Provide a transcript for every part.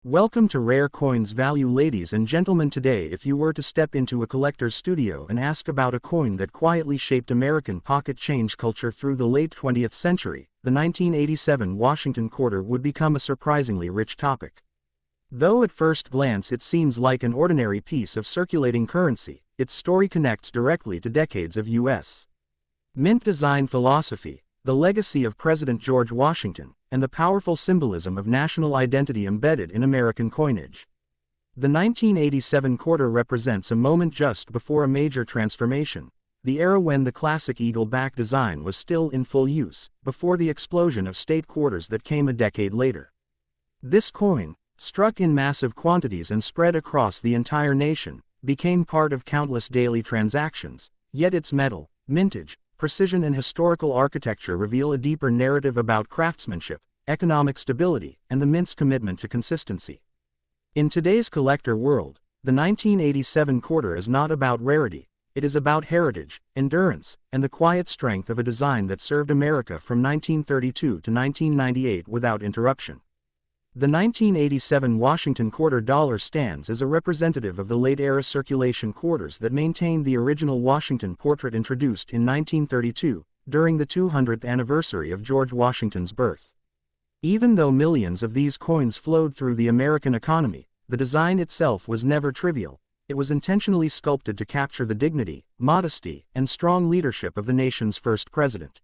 Welcome to Rare Coins Value, ladies and gentlemen. Today, if you were to step into a collector's studio and ask about a coin that quietly shaped American pocket change culture through the late 20th century, the 1987 Washington quarter would become a surprisingly rich topic. Though at first glance it seems like an ordinary piece of circulating currency, its story connects directly to decades of U.S. mint design philosophy, the legacy of President George Washington, and the powerful symbolism of national identity embedded in American coinage. The 1987 quarter represents a moment just before a major transformation, the era when the classic eagle-back design was still in full use, before the explosion of state quarters that came a decade later. This coin, struck in massive quantities and spread across the entire nation, became part of countless daily transactions, yet its metal, mintage, precision and historical architecture reveal a deeper narrative about craftsmanship, economic stability, and the mint's commitment to consistency. In today's collector world, the 1987 quarter is not about rarity, it is about heritage, endurance, and the quiet strength of a design that served America from 1932 to 1998 without interruption. The 1987 Washington quarter dollar stands as a representative of the late-era circulation quarters that maintained the original Washington portrait introduced in 1932, during the 200th anniversary of George Washington's birth. Even though millions of these coins flowed through the American economy, the design itself was never trivial. It was intentionally sculpted to capture the dignity, modesty, and strong leadership of the nation's first president.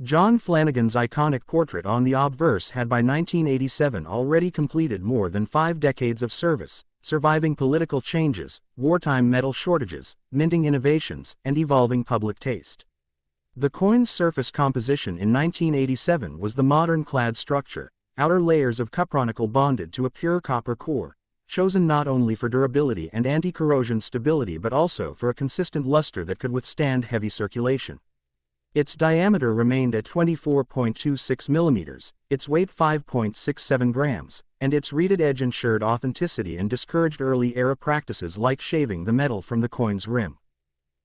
John Flanagan's iconic portrait on the obverse had by 1987 already completed more than 5 decades of service, surviving political changes, wartime metal shortages, minting innovations, and evolving public taste. The coin's surface composition in 1987 was the modern clad structure, outer layers of cupronickel bonded to a pure copper core, chosen not only for durability and anti-corrosion stability but also for a consistent luster that could withstand heavy circulation. Its diameter remained at 24.26 millimeters, its weight 5.67 grams, and its reeded edge ensured authenticity and discouraged early-era practices like shaving the metal from the coin's rim.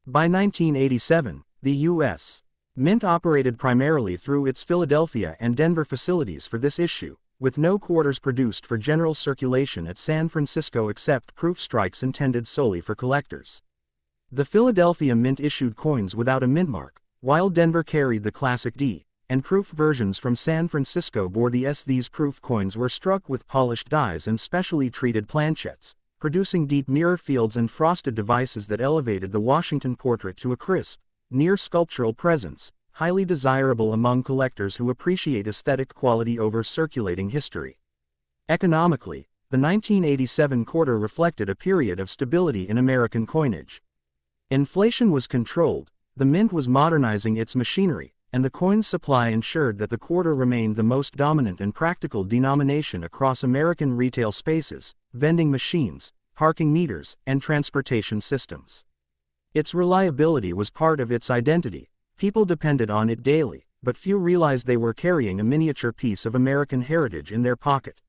By 1987, the U.S. Mint operated primarily through its Philadelphia and Denver facilities for this issue, with no quarters produced for general circulation at San Francisco except proof strikes intended solely for collectors. The Philadelphia Mint issued coins without a mint mark, while Denver carried the classic D and proof versions from San Francisco bore the S. These proof coins were struck with polished dies and specially treated planchettes, producing deep mirror fields and frosted devices that elevated the Washington portrait to a crisp, near-sculptural presence, highly desirable among collectors who appreciate aesthetic quality over circulating history. Economically, the 1987 quarter reflected a period of stability in American coinage. Inflation was controlled, the mint was modernizing its machinery, and the coin's supply ensured that the quarter remained the most dominant and practical denomination across American retail spaces, vending machines, parking meters, and transportation systems. Its reliability was part of its identity. People depended on it daily, but few realized they were carrying a miniature piece of American heritage in their pocket.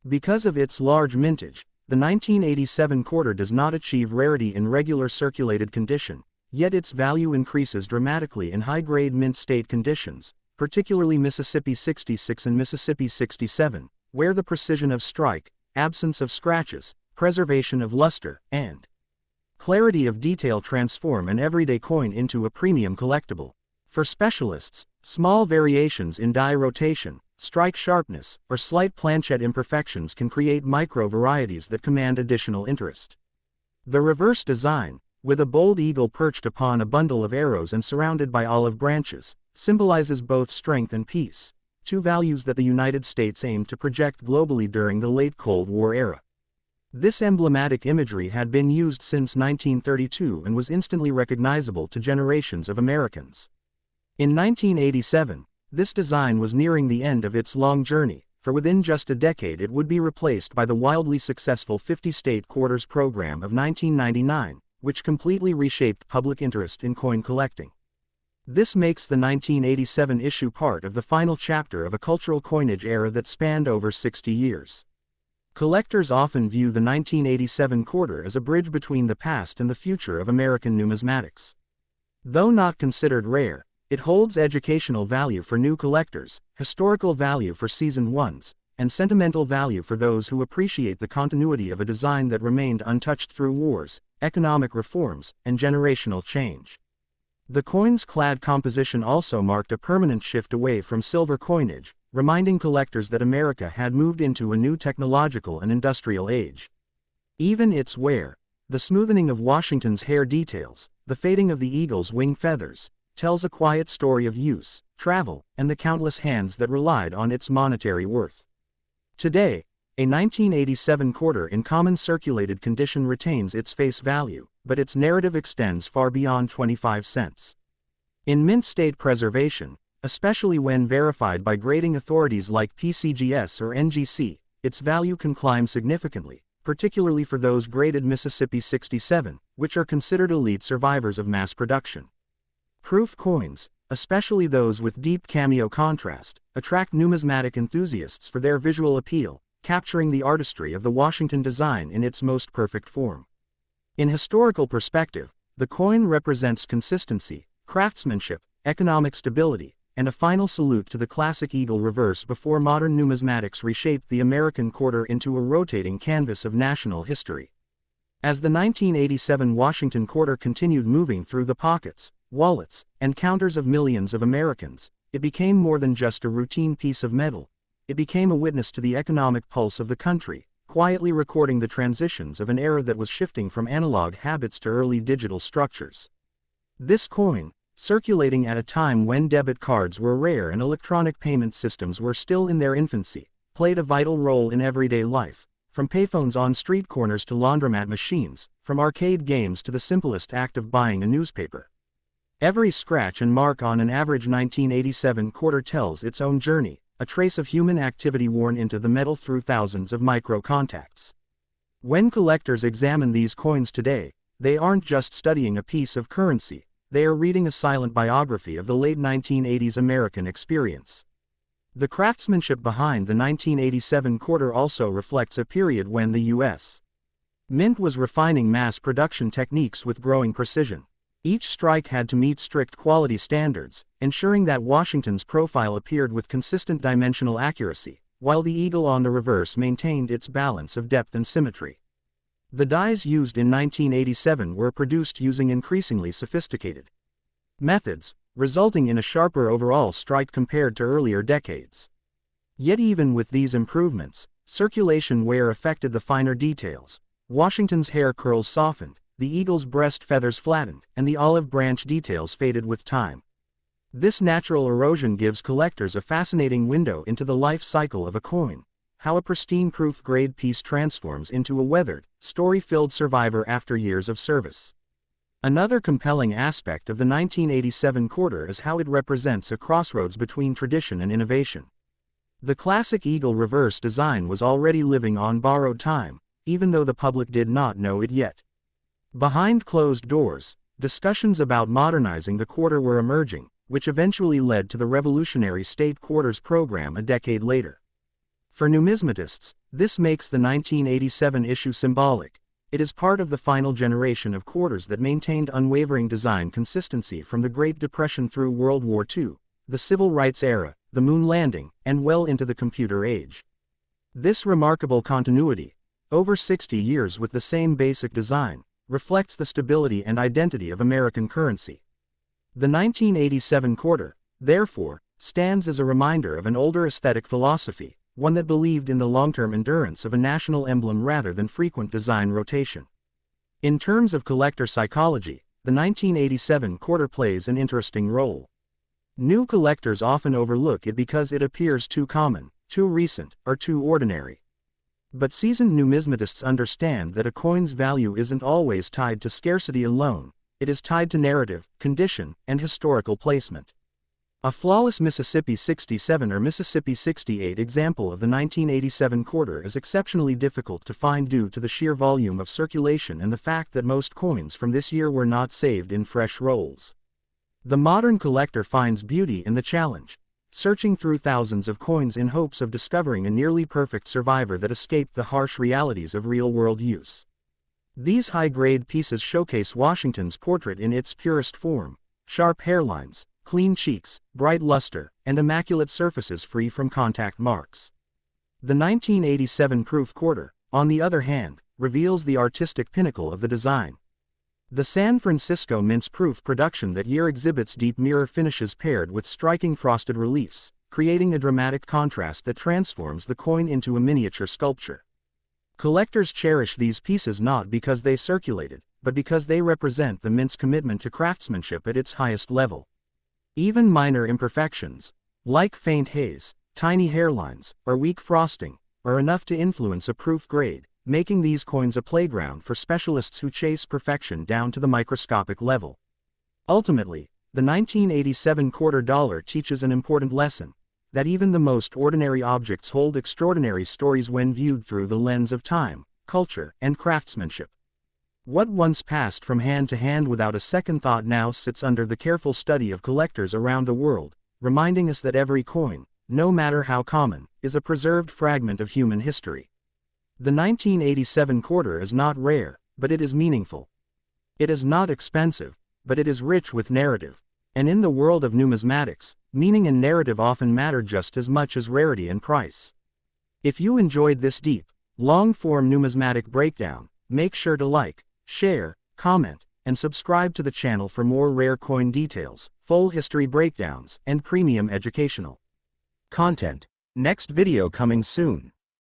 Because of its large mintage, the 1987 quarter does not achieve rarity in regular circulated condition, yet its value increases dramatically in high-grade mint state conditions, particularly Mississippi 66 and Mississippi 67, where the precision of strike, absence of scratches, preservation of luster, and clarity of detail transform an everyday coin into a premium collectible. For specialists, small variations in die rotation, strike sharpness, or slight planchette imperfections can create micro-varieties that command additional interest. The reverse design, with a bold eagle perched upon a bundle of arrows and surrounded by olive branches, symbolizes both strength and peace, two values that the United States aimed to project globally during the late Cold War era. This emblematic imagery had been used since 1932 and was instantly recognizable to generations of Americans. In 1987, this design was nearing the end of its long journey, for within just a decade it would be replaced by the wildly successful 50-state quarters program of 1999, which completely reshaped public interest in coin collecting. This makes the 1987 issue part of the final chapter of a cultural coinage era that spanned over 60 years. Collectors often view the 1987 quarter as a bridge between the past and the future of American numismatics. Though not considered rare, it holds educational value for new collectors, historical value for seasoned ones, and sentimental value for those who appreciate the continuity of a design that remained untouched through wars, economic reforms, and generational change. The coin's clad composition also marked a permanent shift away from silver coinage, reminding collectors that America had moved into a new technological and industrial age. Even its wear, the smoothing of Washington's hair details, the fading of the eagle's wing feathers, tells a quiet story of use, travel, and the countless hands that relied on its monetary worth. Today, a 1987 quarter in common circulated condition retains its face value, but its narrative extends far beyond 25 cents. In mint state preservation, especially when verified by grading authorities like PCGS or NGC, its value can climb significantly, particularly for those graded Mississippi 67, which are considered elite survivors of mass production. Proof coins, especially those with deep cameo contrast, attract numismatic enthusiasts for their visual appeal, capturing the artistry of the Washington design in its most perfect form. In historical perspective, the coin represents consistency, craftsmanship, economic stability, and a final salute to the classic eagle reverse before modern numismatics reshaped the American quarter into a rotating canvas of national history. As the 1987 Washington quarter continued moving through the pockets, wallets, and counters of millions of Americans, it became more than just a routine piece of metal. It became a witness to the economic pulse of the country, quietly recording the transitions of an era that was shifting from analog habits to early digital structures. This coin, circulating at a time when debit cards were rare and electronic payment systems were still in their infancy, played a vital role in everyday life, from payphones on street corners to laundromat machines, from arcade games to the simplest act of buying a newspaper. Every scratch and mark on an average 1987 quarter tells its own journey, a trace of human activity worn into the metal through thousands of micro-contacts. When collectors examine these coins today, they aren't just studying a piece of currency, they are reading a silent biography of the late 1980s American experience. The craftsmanship behind the 1987 quarter also reflects a period when the U.S. Mint was refining mass production techniques with growing precision. Each strike had to meet strict quality standards, ensuring that Washington's profile appeared with consistent dimensional accuracy, while the eagle on the reverse maintained its balance of depth and symmetry. The dies used in 1987 were produced using increasingly sophisticated methods, resulting in a sharper overall strike compared to earlier decades. Yet even with these improvements, circulation wear affected the finer details. Washington's hair curls softened, the eagle's breast feathers flattened, and the olive branch details faded with time. This natural erosion gives collectors a fascinating window into the life cycle of a coin, how a pristine proof-grade piece transforms into a weathered, story-filled survivor after years of service. Another compelling aspect of the 1987 quarter is how it represents a crossroads between tradition and innovation. The classic eagle reverse design was already living on borrowed time, even though the public did not know it yet. Behind closed doors, discussions about modernizing the quarter were emerging, which eventually led to the revolutionary state quarters program a decade later. For numismatists, this makes the 1987 issue symbolic. It is part of the final generation of quarters that maintained unwavering design consistency from the Great Depression through World War II, the Civil Rights era, the moon landing, and well into the computer age. This remarkable continuity, over 60 years with the same basic design, reflects the stability and identity of American currency. The 1987 quarter, therefore, stands as a reminder of an older aesthetic philosophy, one that believed in the long-term endurance of a national emblem rather than frequent design rotation. In terms of collector psychology, the 1987 quarter plays an interesting role. New collectors often overlook it because it appears too common, too recent, or too ordinary. But seasoned numismatists understand that a coin's value isn't always tied to scarcity alone, it is tied to narrative, condition, and historical placement. A flawless Mississippi 67 or Mississippi 68 example of the 1987 quarter is exceptionally difficult to find due to the sheer volume of circulation and the fact that most coins from this year were not saved in fresh rolls. The modern collector finds beauty in the challenge, searching through thousands of coins in hopes of discovering a nearly perfect survivor that escaped the harsh realities of real-world use. These high-grade pieces showcase Washington's portrait in its purest form: sharp hairlines, clean cheeks, bright luster, and immaculate surfaces free from contact marks. The 1987 proof quarter, on the other hand, reveals the artistic pinnacle of the design. The San Francisco Mint's proof production that year exhibits deep mirror finishes paired with striking frosted reliefs, creating a dramatic contrast that transforms the coin into a miniature sculpture. Collectors cherish these pieces not because they circulated, but because they represent the Mint's commitment to craftsmanship at its highest level. Even minor imperfections, like faint haze, tiny hairlines, or weak frosting, are enough to influence a proof grade, making these coins a playground for specialists who chase perfection down to the microscopic level. Ultimately, the 1987 quarter dollar teaches an important lesson, that even the most ordinary objects hold extraordinary stories when viewed through the lens of time, culture, and craftsmanship. What once passed from hand to hand without a second thought now sits under the careful study of collectors around the world, reminding us that every coin, no matter how common, is a preserved fragment of human history. The 1987 quarter is not rare, but it is meaningful. It is not expensive, but it is rich with narrative. And in the world of numismatics, meaning and narrative often matter just as much as rarity and price. If you enjoyed this deep, long-form numismatic breakdown, make sure to like, share, comment, and subscribe to the channel for more rare coin details, full history breakdowns, and premium educational content. Next video coming soon.